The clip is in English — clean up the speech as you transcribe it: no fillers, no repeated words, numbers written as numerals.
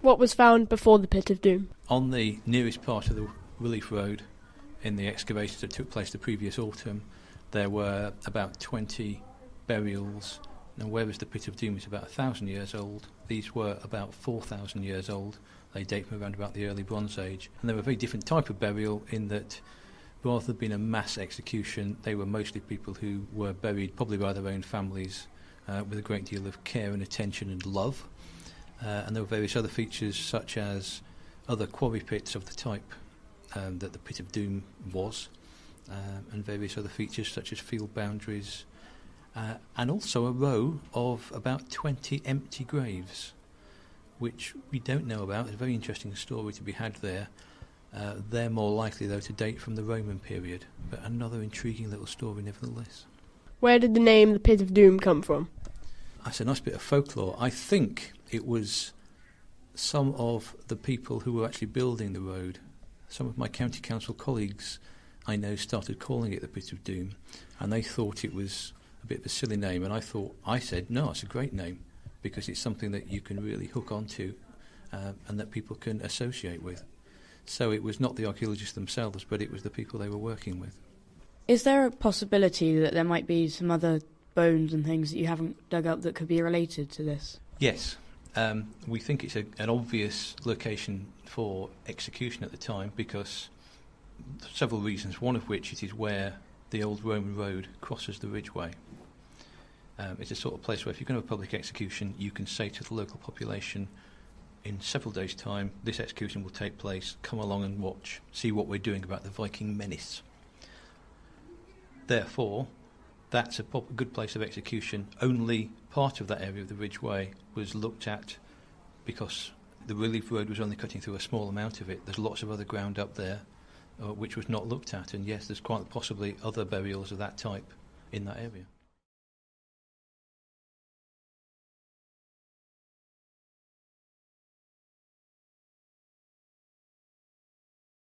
What was found before the Pit of Doom? On the nearest part of the relief road, in the excavations that took place the previous autumn, there were about 20 burials. Now, whereas the Pit of Doom is about 1,000 years old, these were about 4,000 years old. They date from around about the early Bronze Age. And they were a very different type of burial in that rather than being a mass execution, they were mostly people who were buried probably by their own families with a great deal of care and attention and love. And there were various other features such as other quarry pits of the type that the Pit of Doom was, and various other features such as field boundaries, and also a row of about 20 empty graves, which we don't know about. There's a very interesting story to be had there. They're more likely, though, to date from the Roman period, but another intriguing little story nevertheless. Where did the name the Pit of Doom come from? That's a nice bit of folklore. I think it was some of the people who were actually building the road. Some of my county council colleagues I know started calling it the Pit of Doom, and they thought it was a bit of a silly name, and I said, no, it's a great name, because it's something that you can really hook onto and that people can associate with. So it was not the archaeologists themselves, but it was the people they were working with. Is there a possibility that there might be some other bones and things that you haven't dug up that could be related to this? Yes. We think it's an obvious location for execution at the time because several reasons, one of which it is where the old Roman road crosses the Ridgeway. It's a sort of place where if you're going to have a public execution, you can say to the local population, in several days' time, this execution will take place, come along and watch, see what we're doing about the Viking menace. Therefore, that's a good place of execution. Only part of that area of the Ridgeway was looked at because the relief road was only cutting through a small amount of it. There's lots of other ground up there which was not looked at, and yes, there's quite possibly other burials of that type in that area.